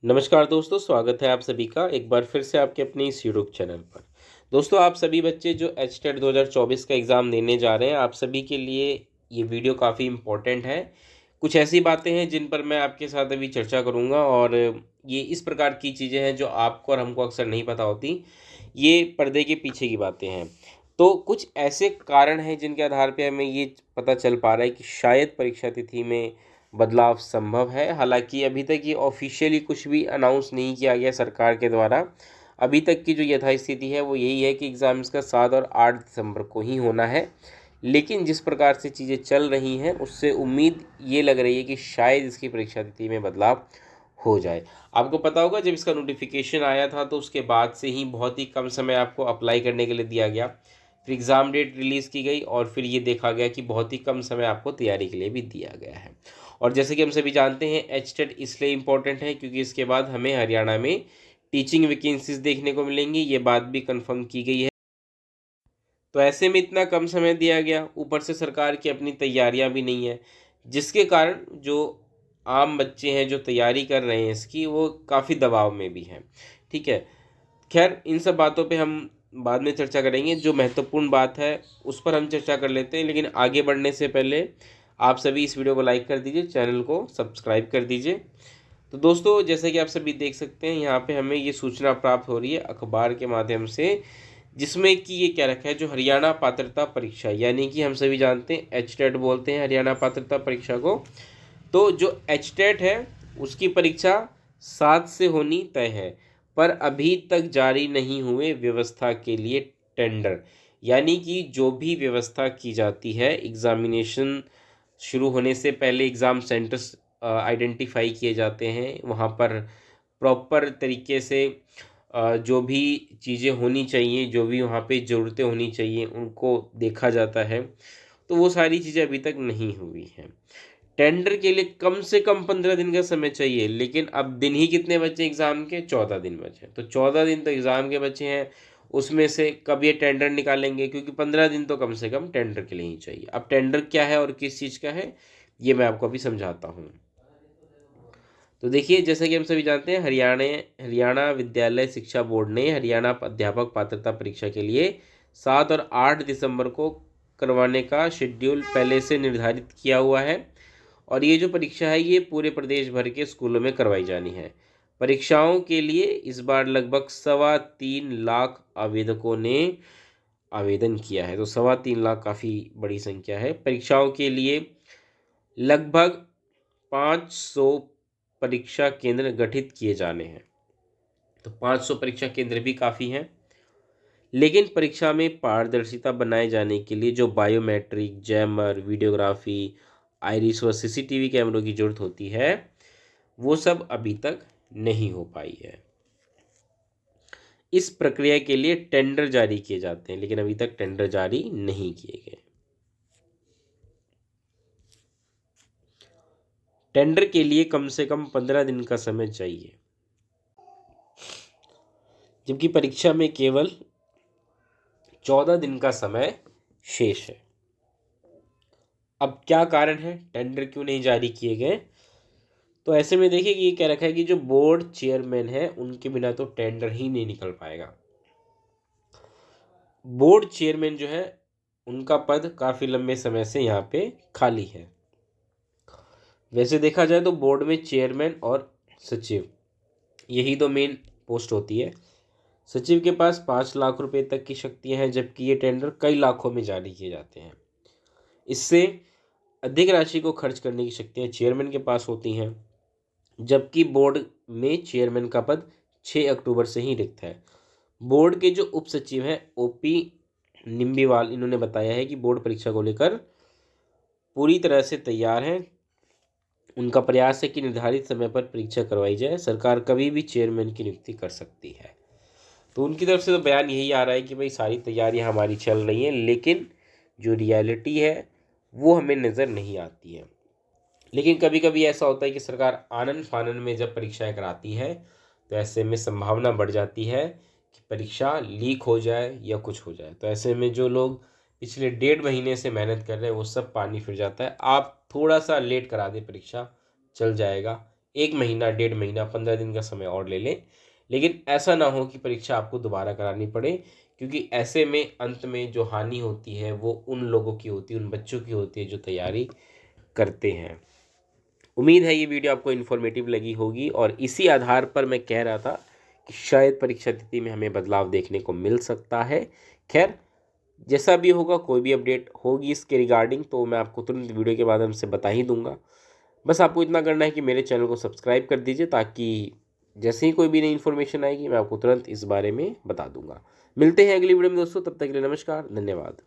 नमस्कार दोस्तों, स्वागत है आप सभी का एक बार फिर से आपके अपने इस यूट्यूब चैनल पर। दोस्तों, आप सभी बच्चे जो एचटेट 2024 का एग्ज़ाम देने जा रहे हैं, आप सभी के लिए ये वीडियो काफ़ी इम्पोर्टेंट है। कुछ ऐसी बातें हैं जिन पर मैं आपके साथ अभी चर्चा करूँगा और ये इस प्रकार की चीज़ें हैं जो आपको और हमको अक्सर नहीं पता होती। ये पर्दे के पीछे की बातें हैं। तो कुछ ऐसे कारण हैं जिनके आधार पे हमें ये पता चल पा रहा है कि शायद परीक्षा तिथि में बदलाव संभव है। हालाँकि अभी तक ये ऑफ़िशियली कुछ भी अनाउंस नहीं किया गया सरकार के द्वारा। अभी तक की जो यथास्थिति है वो यही है कि एग्ज़ाम इसका 7 और 8 दिसंबर को ही होना है। लेकिन जिस प्रकार से चीज़ें चल रही हैं उससे उम्मीद ये लग रही है कि शायद इसकी परीक्षा तिथि में बदलाव हो जाए। आपको पता होगा जब इसका नोटिफ़िकेशन आया था तो उसके बाद से ही बहुत ही कम समय आपको अप्लाई करने के लिए दिया गया। फिर एग्ज़ाम डेट रिलीज़ की गई और फिर ये देखा गया कि बहुत ही कम समय आपको तैयारी के लिए भी दिया गया है। और जैसे कि हम सभी जानते हैं एचटेट इसलिए इम्पोर्टेंट है क्योंकि इसके बाद हमें हरियाणा में टीचिंग वैकेंसीज देखने को मिलेंगी। ये बात भी कंफर्म की गई है। तो ऐसे में इतना कम समय दिया गया, ऊपर से सरकार की अपनी तैयारियां भी नहीं है, जिसके कारण जो आम बच्चे हैं जो तैयारी कर रहे हैं इसकी, वो काफ़ी दबाव में भी हैं। ठीक है। खैर, इन सब बातों पे हम बाद में चर्चा करेंगे। जो महत्वपूर्ण बात है उस पर हम चर्चा कर लेते हैं, लेकिन आगे बढ़ने से पहले आप सभी इस वीडियो को लाइक कर दीजिए, चैनल को सब्सक्राइब कर दीजिए। तो दोस्तों, जैसे कि आप सभी देख सकते हैं यहाँ पे हमें ये सूचना प्राप्त हो रही है अखबार के माध्यम से, जिसमें कि ये क्या रखा है, जो हरियाणा पात्रता परीक्षा, यानी कि हम सभी जानते हैं एचटेट बोलते हैं हरियाणा पात्रता परीक्षा को। तो जो एचटेट है उसकी परीक्षा 7 से होनी तय है, पर अभी तक जारी नहीं हुए व्यवस्था के लिए टेंडर। यानी कि जो भी व्यवस्था की जाती है एग्ज़ामिनेशन शुरू होने से पहले, एग्ज़ाम सेंटर्स आइडेंटिफाई किए जाते हैं, वहाँ पर प्रॉपर तरीके से जो भी चीज़ें होनी चाहिए, जो भी वहाँ पे ज़रूरतें होनी चाहिए, उनको देखा जाता है। तो वो सारी चीज़ें अभी तक नहीं हुई हैं। टेंडर के लिए कम से कम 15 दिन का समय चाहिए, लेकिन अब दिन ही कितने बचे एग्ज़ाम के? 14 दिन बचे। तो 14 दिन तो एग्ज़ाम के बचे हैं, उसमें से कब ये टेंडर निकालेंगे? क्योंकि 15 दिन तो कम से कम टेंडर के लिए ही चाहिए। अब टेंडर क्या है और किस चीज़ का है, ये मैं आपको अभी समझाता हूँ। तो देखिए, जैसे कि हम सभी जानते हैं हरियाणा विद्यालय शिक्षा बोर्ड ने हरियाणा अध्यापक पात्रता परीक्षा के लिए 7 और 8 दिसंबर को करवाने का शेड्यूल पहले से निर्धारित किया हुआ है। और ये जो परीक्षा है ये पूरे प्रदेश भर के स्कूलों में करवाई जानी है। परीक्षाओं के लिए इस बार लगभग 3.25 लाख आवेदकों ने आवेदन किया है। तो 3.25 लाख काफ़ी बड़ी संख्या है। परीक्षाओं के लिए लगभग 500 परीक्षा केंद्र गठित किए जाने हैं। तो 500 परीक्षा केंद्र भी काफ़ी हैं। लेकिन परीक्षा में पारदर्शिता बनाए जाने के लिए जो बायोमेट्रिक, जैमर, वीडियोग्राफी, आइरिस व सीसीटीवी कैमरों की जरूरत होती है, वो सब अभी तक नहीं हो पाई है। इस प्रक्रिया के लिए टेंडर जारी किए जाते हैं, लेकिन अभी तक टेंडर जारी नहीं किए गए। टेंडर के लिए कम से कम 15 दिन का समय चाहिए, जबकि परीक्षा में केवल 14 दिन का समय शेष है। अब क्या कारण है, टेंडर क्यों नहीं जारी किए गए? तो ऐसे में देखिए कि ये क्या रखा है कि जो बोर्ड चेयरमैन है उनके बिना तो टेंडर ही नहीं निकल पाएगा। बोर्ड चेयरमैन जो है उनका पद काफ़ी लंबे समय से यहाँ पे खाली है। वैसे देखा जाए तो बोर्ड में चेयरमैन और सचिव, यही दो मेन पोस्ट होती है। सचिव के पास 5 लाख रुपए तक की शक्तियाँ हैं, जबकि ये टेंडर कई लाखों में जारी किए जाते हैं। इससे अधिक राशि को खर्च करने की शक्तियाँ चेयरमैन के पास होती हैं, जबकि बोर्ड में चेयरमैन का पद 6 अक्टूबर से ही रिक्त है। बोर्ड के जो उप सचिव हैं ओपी निम्बीवाल, इन्होंने बताया है कि बोर्ड परीक्षा को लेकर पूरी तरह से तैयार हैं। उनका प्रयास है कि निर्धारित समय पर परीक्षा करवाई जाए। सरकार कभी भी चेयरमैन की नियुक्ति कर सकती है। तो उनकी तरफ से तो बयान यही आ रहा है कि भाई सारी तैयारियां हमारी चल रही हैं, लेकिन जो रियलिटी है वो हमें नज़र नहीं आती है। लेकिन कभी कभी ऐसा होता है कि सरकार आनन फानन में जब परीक्षाएं कराती है तो ऐसे में संभावना बढ़ जाती है कि परीक्षा लीक हो जाए या कुछ हो जाए। तो ऐसे में जो लोग पिछले 1.5 महीने से मेहनत कर रहे हैं वो सब पानी फिर जाता है। आप थोड़ा सा लेट करा दें परीक्षा, चल जाएगा, 1 महीना, 1.5 महीना, 15 दिन का समय और ले लें। लेकिन ऐसा ना हो कि परीक्षा आपको दोबारा करानी पड़े, क्योंकि ऐसे में अंत में जो हानि होती है वो उन लोगों की होती है, उन बच्चों की होती है जो तैयारी करते हैं। उम्मीद है ये वीडियो आपको इन्फॉर्मेटिव लगी होगी और इसी आधार पर मैं कह रहा था कि शायद परीक्षा तिथि में हमें बदलाव देखने को मिल सकता है। खैर, जैसा भी होगा, कोई भी अपडेट होगी इसके रिगार्डिंग तो मैं आपको तुरंत वीडियो के माध्यम से बता ही दूंगा। बस आपको इतना करना है कि मेरे चैनल को सब्सक्राइब कर दीजिए, ताकि जैसे ही कोई भी नई इन्फॉर्मेशन आएगी मैं आपको तुरंत इस बारे में बता दूंगा। मिलते हैं अगली वीडियो में दोस्तों, तब तक के लिए नमस्कार, धन्यवाद।